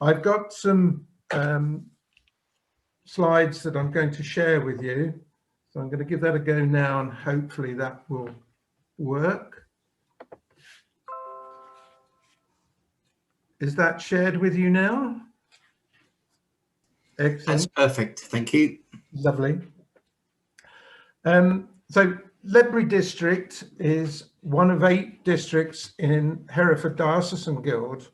I've got some slides that I'm going to share with you. So I'm going to give that a go now and hopefully that will work. Is that shared with you now? Excellent. That's perfect. Thank you. Lovely. So Ledbury District is one of 8 districts in Hereford Diocesan Guild.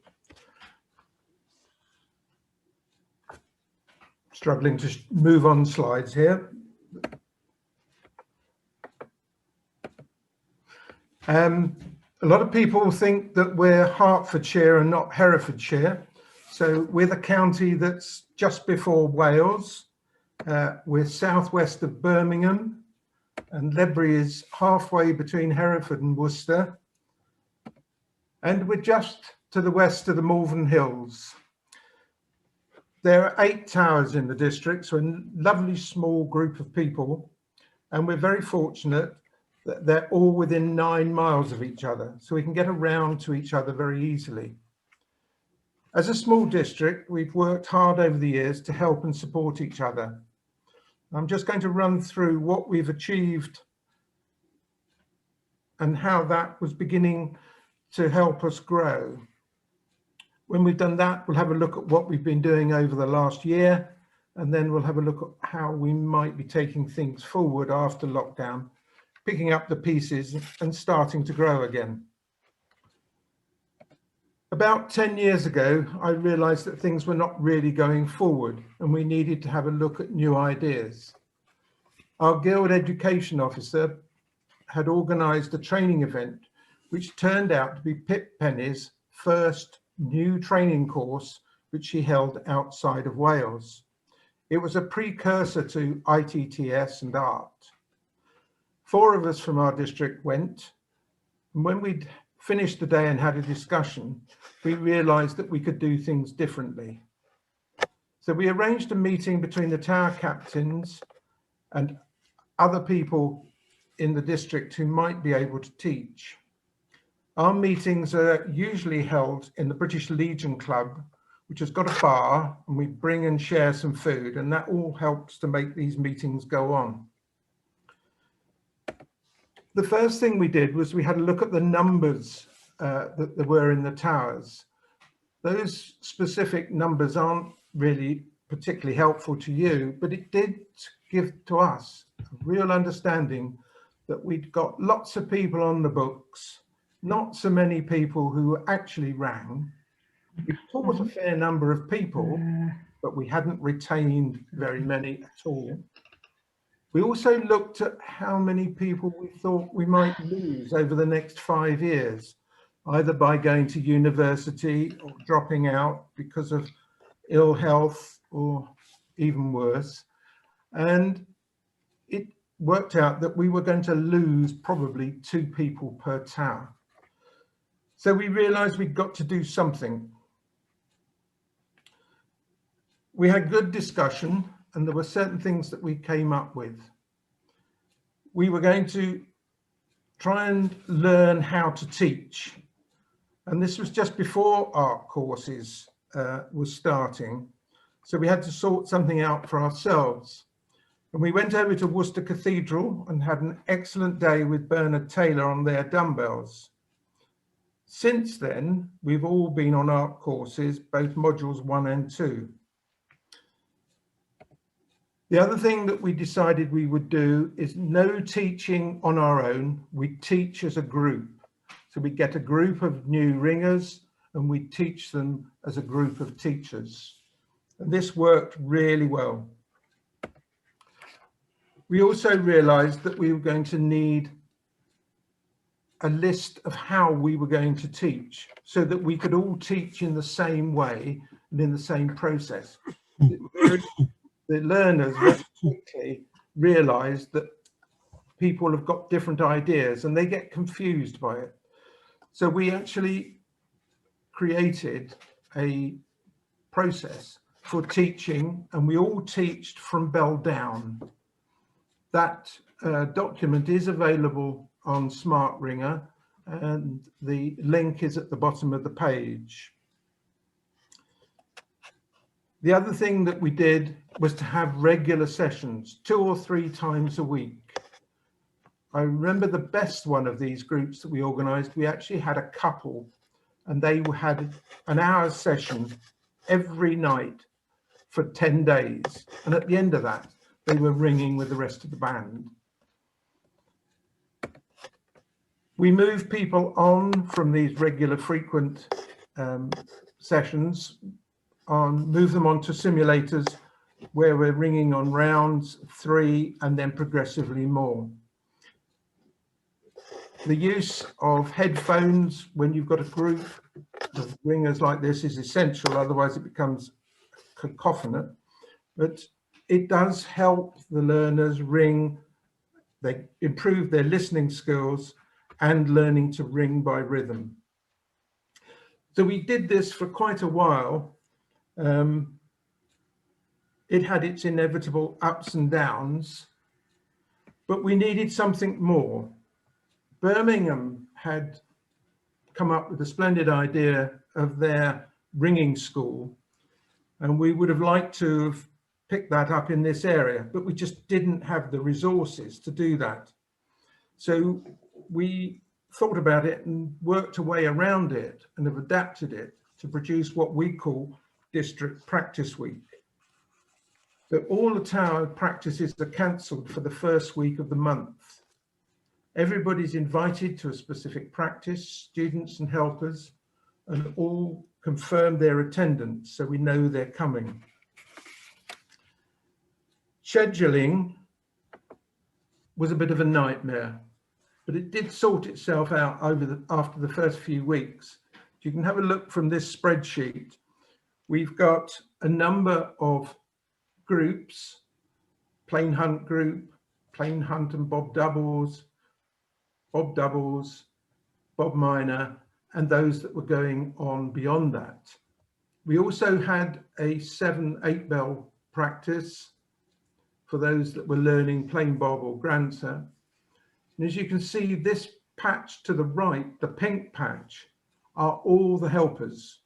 Struggling to move on slides here. A lot of people think that we're Hertfordshire and not Herefordshire. So we're the county that's just before Wales. We're southwest of Birmingham, and Ledbury is halfway between Hereford and Worcester. And we're just to the west of the Malvern Hills. There are 8 towers in the district, so a lovely small group of people. And we're very fortunate that they're all within 9 miles of each other, so we can get around to each other very easily. As a small district, we've worked hard over the years to help and support each other. I'm just going to run through what we've achieved and how that was beginning to help us grow. When we've done that, we'll have a look at what we've been doing over the last year, and then we'll have a look at how we might be taking things forward after lockdown, picking up the pieces and starting to grow again. About 10 years ago, I realized that things were not really going forward and we needed to have a look at new ideas. Our Guild Education Officer had organized a training event which turned out to be Pip Penny's first new training course, which she held outside of Wales. It was a precursor to ITTS and ART. 4 of us from our district went, and when we'd finished the day and had a discussion, we realized that we could do things differently. So we arranged a meeting between the tower captains and other people in the district who might be able to teach. Our meetings are usually held in the British Legion Club, which has got a bar, and we bring and share some food, and that all helps to make these meetings go on. The first thing we did was we had a look at the numbers that there were in the towers. Those specific numbers aren't really particularly helpful to you, but it did give to us a real understanding that we'd got lots of people on the books, not so many people who actually rang. We taught a fair number of people, but we hadn't retained very many at all. We also looked at how many people we thought we might lose over the next 5 years, either by going to university or dropping out because of ill health or even worse. And it worked out that we were going to lose probably 2 people per tower. So we realized we'd got to do something. We had good discussion, and there were certain things that we came up with. We were going to try and learn how to teach. And this was just before art courses was starting. So we had to sort something out for ourselves. And we went over to Worcester Cathedral and had an excellent day with Bernard Taylor on their dumbbells. Since then, we've all been on art courses, both modules 1 and 2. The other thing that we decided we would do is no teaching on our own. We teach as a group. So we get a group of new ringers and we teach them as a group of teachers. And this worked really well. We also realized that we were going to need a list of how we were going to teach so that we could all teach in the same way and in the same process. The learners very quickly realized that people have got different ideas and they get confused by it. So we actually created a process for teaching, and we all teached from bell down. That document is available on Smart Ringer, and the link is at the bottom of the page. The other thing that we did was to have regular sessions 2 or 3 times a week. I remember the best one of these groups that we organised, we actually had a couple and they had an hour's session every night for 10 days. And at the end of that, they were ringing with the rest of the band. We moved people on from these regular frequent sessions, move them onto simulators where we're ringing on rounds 3 and then progressively more. The use of headphones when you've got a group of ringers like this is essential, otherwise it becomes cacophonous, but it does help the learners ring. They improve their listening skills and learning to ring by rhythm. So we did this for quite a while. It had its inevitable ups and downs, but we needed something more. Birmingham had come up with a splendid idea of their ringing school, and we would have liked to have picked that up in this area, but we just didn't have the resources to do that. So we thought about it and worked a way around it and have adapted it to produce what we call District Practice Week. So all the tower practices are cancelled for the first week of the month. Everybody's invited to a specific practice, students and helpers, and all confirm their attendance so we know they're coming. Scheduling was a bit of a nightmare, but it did sort itself out after the first few weeks. You can have a look from this spreadsheet. We've got a number of groups: Plain Hunt Group, Plain Hunt and Bob Doubles, Bob Minor, and those that were going on beyond that. We also had a 7/8 bell practice for those that were learning Plain Bob or Grandsa. And as you can see, this patch to the right, the pink patch, are all the helpers.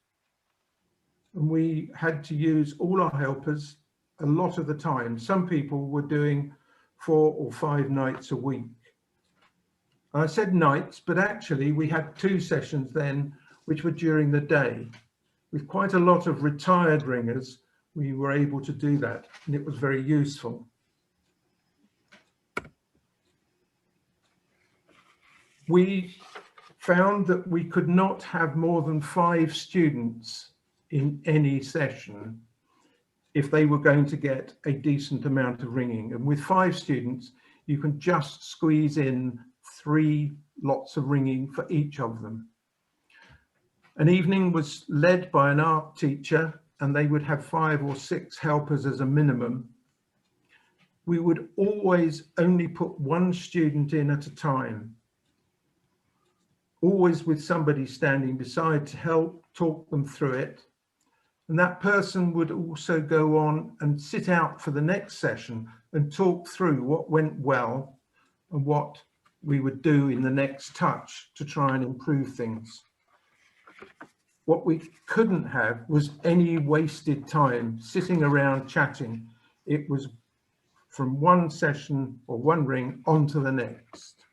And we had to use all our helpers a lot of the time. Some people were doing 4 or 5 nights a week. I said nights, but actually we had 2 sessions then, which were during the day. With quite a lot of retired ringers, we were able to do that, and it was very useful. We found that we could not have more than 5 students in any session if they were going to get a decent amount of ringing. And with 5 students, you can just squeeze in 3 lots of ringing for each of them. An evening was led by an art teacher, and they would have 5 or 6 helpers as a minimum. We would always only put 1 student in at a time, always with somebody standing beside to help talk them through it. And that person would also go on and sit out for the next session and talk through what went well and what we would do in the next touch to try and improve things. What we couldn't have was any wasted time sitting around chatting. It was from one session or one ring on to the next.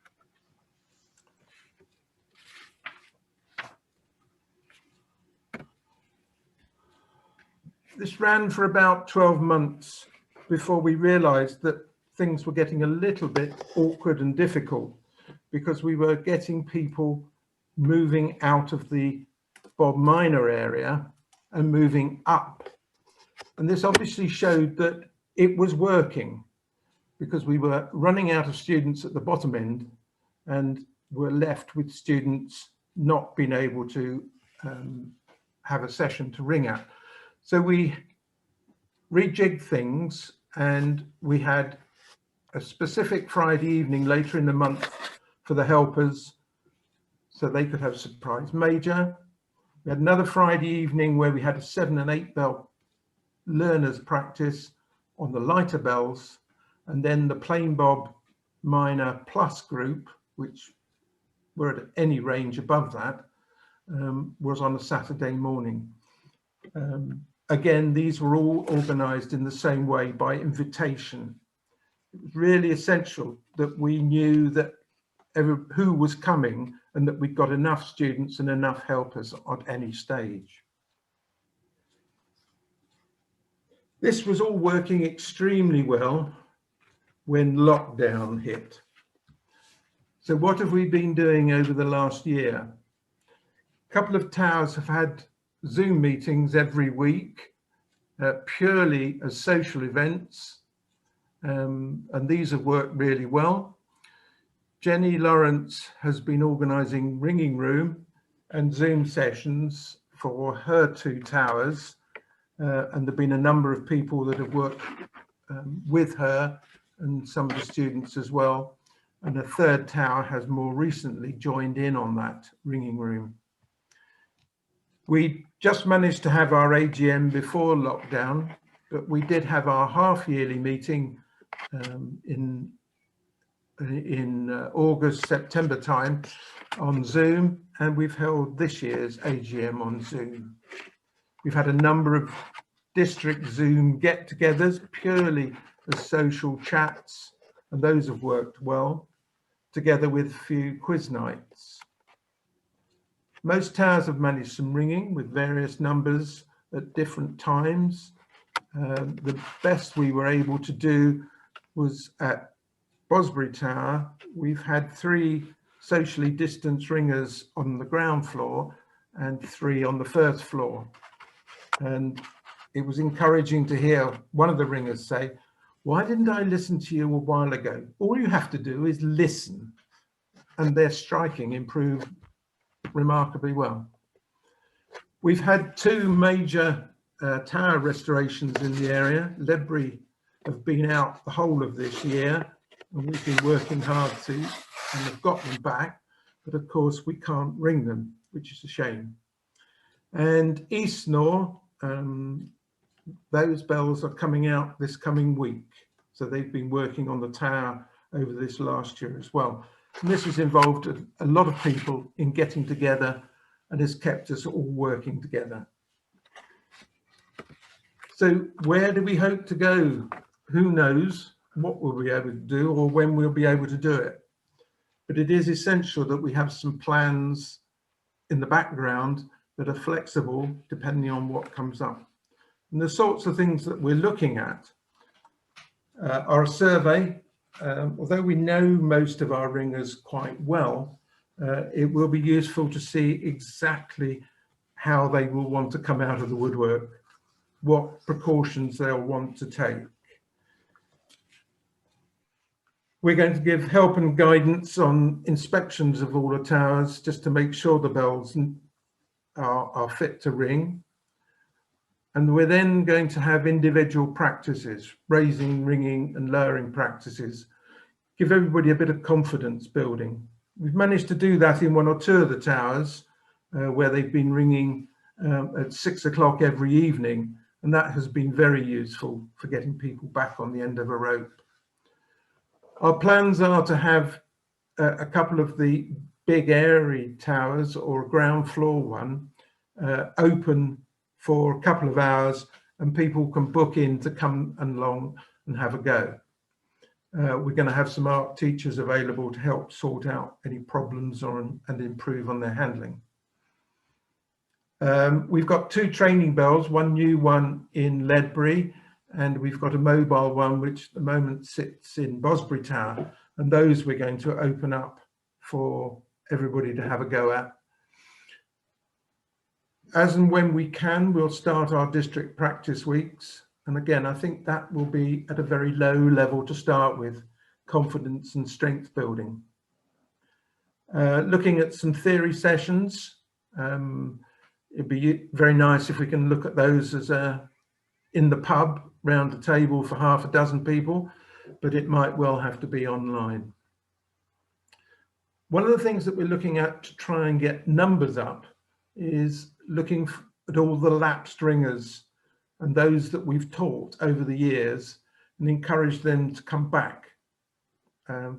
This ran for about 12 months before we realized that things were getting a little bit awkward and difficult, because we were getting people moving out of the Bob Minor area and moving up. And this obviously showed that it was working, because we were running out of students at the bottom end and were left with students not being able to have a session to ring at. So we rejigged things, and we had a specific Friday evening later in the month for the helpers so they could have a surprise major. We had another Friday evening where we had a 7 and 8 bell learners practice on the lighter bells, and then the Plain Bob Minor Plus group, which were at any range above that, was on a Saturday morning. again, these were all organised in the same way, by invitation. It was really essential that we knew that who was coming and that we'd got enough students and enough helpers at any stage. This was all working extremely well when lockdown hit. So what have we been doing over the last year? A couple of towers have had Zoom meetings every week, purely as social events, and these have worked really well. Jenny Lawrence has been organising Ringing Room and Zoom sessions for her 2 towers, and there've been a number of people that have worked with her and some of the students as well. And a 3rd tower has more recently joined in on that Ringing Room. We just managed to have our AGM before lockdown, but we did have our half-yearly meeting in August, September time on Zoom, and we've held this year's AGM on Zoom. We've had a number of district Zoom get-togethers, purely as social chats, and those have worked well, together with a few quiz nights. Most towers have managed some ringing with various numbers at different times. The best we were able to do was at Bosbury Tower. We've had 3 socially distanced ringers on the ground floor and 3 on the 1st floor. And it was encouraging to hear one of the ringers say, "Why didn't I listen to you a while ago? All you have to do is listen." And their striking improved remarkably well. We've had 2 major tower restorations in the area. Ledbury have been out the whole of this year, and we've been working hard to, and have got them back, but of course we can't ring them, which is a shame. And East Nor, those bells are coming out this coming week, so they've been working on the tower over this last year as well. And this has involved a lot of people in getting together and has kept us all working together. So where do we hope to go? Who knows what we'll be able to do or when we'll be able to do it. But it is essential that we have some plans in the background that are flexible depending on what comes up. And the sorts of things that we're looking at are a survey. Although we know most of our ringers quite well, it will be useful to see exactly how they will want to come out of the woodwork, what precautions they'll want to take. We're going to give help and guidance on inspections of all the towers, just to make sure the bells are fit to ring. And we're then going to have individual practices, raising, ringing and lowering practices, give everybody a bit of confidence building. We've managed to do that in 1 or 2 of the towers where they've been ringing at 6 o'clock every evening, and that has been very useful for getting people back on the end of a rope. Our plans are to have a couple of the big airy towers, or a ground floor one, open for a couple of hours, and people can book in to come along and have a go. We're going to have some art teachers available to help sort out any problems and improve on their handling. We've got 2 training bells, one new one in Ledbury, and we've got a mobile one which at the moment sits in Bosbury Tower, and those we're going to open up for everybody to have a go at. As and when we can, we'll start our district practice weeks. And again, I think that will be at a very low level to start with, confidence and strength building. Looking at some theory sessions, it'd be very nice if we can look at those as in the pub, round a table for half a dozen people, but it might well have to be online. One of the things that we're looking at to try and get numbers up is looking at all the lapsed ringers and those that we've taught over the years, and encourage them to come back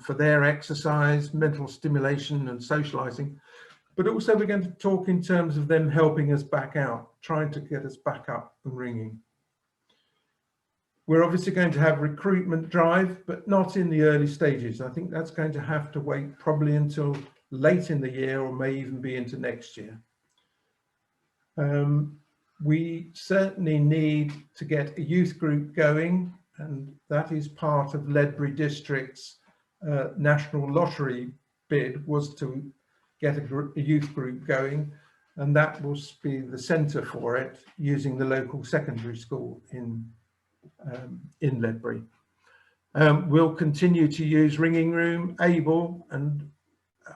for their exercise, mental stimulation and socializing. But also we're going to talk in terms of them helping us back out, trying to get us back up and ringing. We're obviously going to have recruitment drive, but not in the early stages. I think that's going to have to wait probably until late in the year, or may even be into next year. We certainly need to get a youth group going, and that is part of Ledbury District's national lottery bid, was to get a youth group going, and that will be the centre for it, using the local secondary school in Ledbury. We'll continue to use Ringing Room, Able, and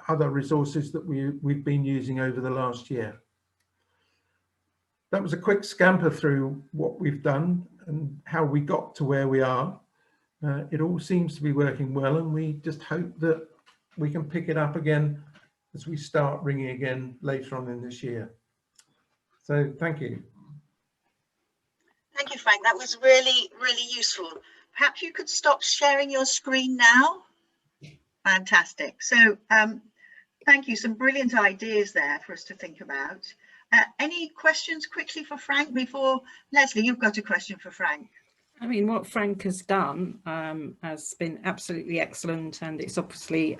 other resources that we've been using over the last year. That was a quick scamper through what we've done and how we got to where we are. It all seems to be working well, and we just hope that we can pick it up again as we start ringing again later on in this year. So thank you. Thank you, Frank. That was really, really useful. Perhaps you could stop sharing your screen now. Fantastic. So thank you. Some brilliant ideas there for us to think about. Any questions quickly for Frank before Leslie? You've got a question for Frank. I mean, what Frank has done has been absolutely excellent, and it's obviously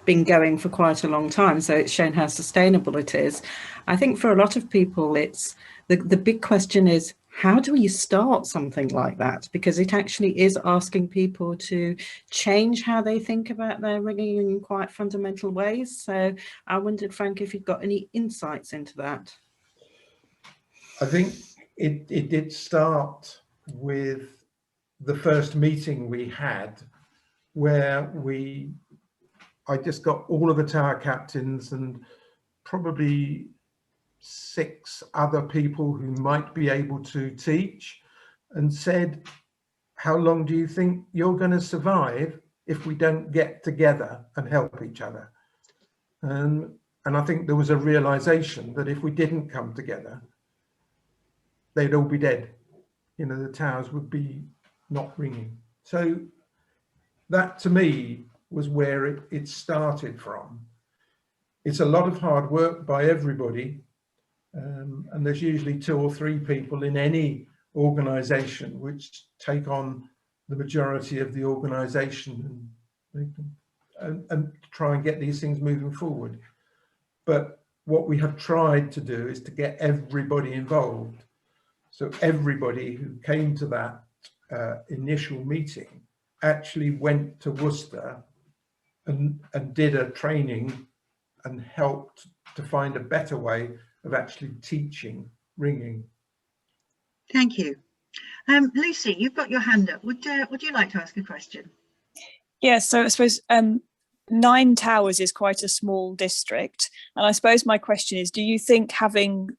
been going for quite a long time, so it's shown how sustainable it is. I think for a lot of people, it's the big question is, how do you start something like that? Because it actually is asking people to change how they think about their ringing in quite fundamental ways. So I wondered, Frank, if you've got any insights into that. I think it did start with the first meeting we had, where I just got all of the tower captains and probably 6 other people who might be able to teach, and said, how long do you think you're going to survive if we don't get together and help each other? And I think there was a realization that if we didn't come together, they'd all be dead. You know, the towers would be not ringing. So that to me was where it started from. It's a lot of hard work by everybody. And there's usually 2 or 3 people in any organisation which take on the majority of the organisation and try and get these things moving forward. But what we have tried to do is to get everybody involved. So everybody who came to that initial meeting actually went to Worcester and did a training and helped to find a better way of actually teaching ringing. Thank you. Lucy, you've got your hand up. Would you like to ask a question? Yeah, so I suppose 9 towers is quite a small district. And I suppose my question is, do you think having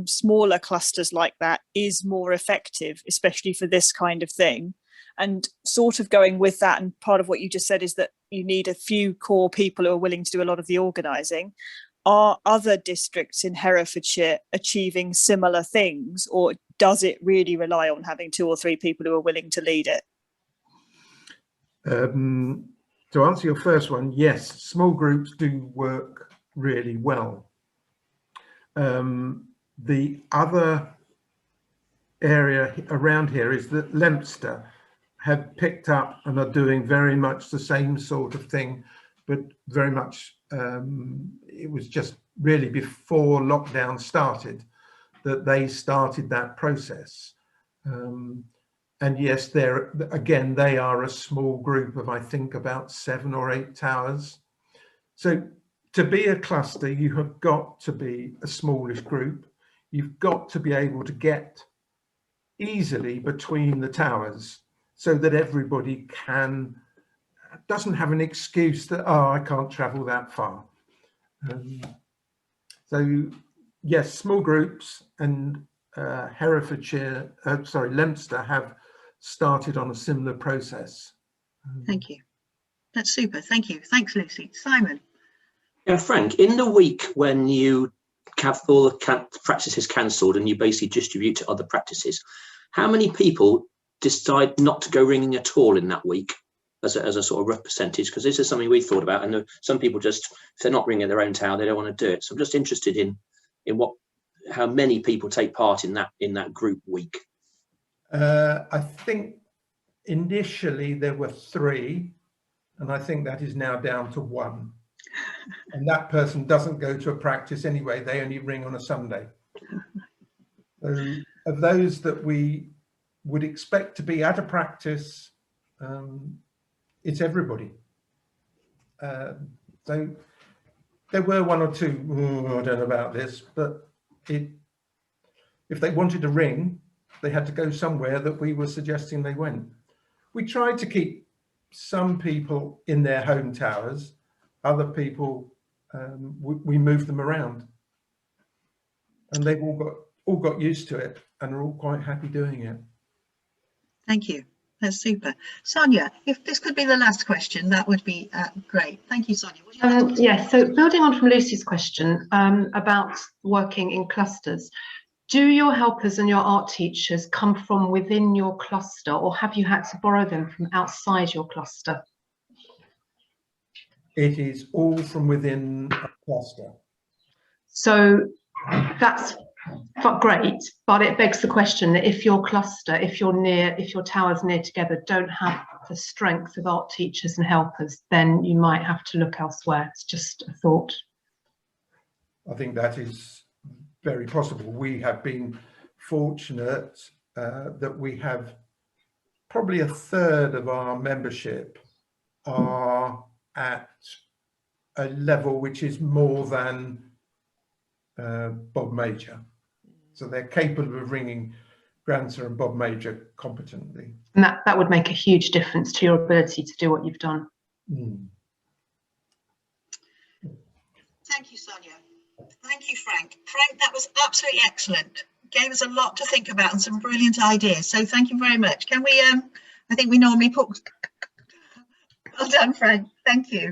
smaller clusters like that is more effective, especially for this kind of thing? And sort of going with that, and part of what you just said is that you need a few core people who are willing to do a lot of the organising. Are other districts in Herefordshire achieving similar things, or does it really rely on having 2 or 3 people who are willing to lead it? To answer your first one, yes, small groups do work really well. The other area around here is that Leominster have picked up and are doing very much the same sort of thing, but very much it was just really before lockdown started that they started that process. And yes, they are a small group of, I think, about 7 or 8 towers. So to be a cluster, you have got to be a smallish group. You've got to be able to get easily between the towers so that everybody doesn't have an excuse that, oh, I can't travel that far. So yes, small groups, and Leominster have started on a similar process. Thank you. That's super. Thank you. Thanks, Lucy. Simon. Yeah, Frank, in the week when you have all the practices cancelled and you basically distribute to other practices, how many people decide not to go ringing at all in that week as a sort of rough percentage? Because this is something we thought about, and some people just, if they're not ringing their own tower, they don't want to do it. So I'm just interested in how many people take part in that group week? I think initially there were 3, and I think that is now down to 1. And that person doesn't go to a practice anyway, they only ring on a Sunday. So of those that we would expect to be at a practice, it's everybody. So there were 1 or 2, I don't know about this, but if they wanted to ring, they had to go somewhere that we were suggesting they went. We tried to keep some people in their home towers, other people, we moved them around. And they've all got used to it and are all quite happy doing it. Thank you. That's super. Sonia, if this could be the last question, that would be great. Thank you, Sonia. Would you like to yeah, so building on from Lucy's question about working in clusters, do your helpers and your art teachers come from within your cluster, or have you had to borrow them from outside your cluster? It is all from within a cluster. So that's great, but it begs the question that if your cluster, if your towers near together don't have the strength of art teachers and helpers, then you might have to look elsewhere. It's just a thought. I think that is very possible. We have been fortunate that we have probably 1/3 of our membership are at a level which is more than Bob Major. So they're capable of ringing Granta and Bob Major competently. And that would make a huge difference to your ability to do what you've done. Mm. Thank you, Sonia. Thank you, Frank. Frank, that was absolutely excellent. Gave us a lot to think about and some brilliant ideas. So thank you very much. Can we, I think we normally put, well done, Frank. Thank you.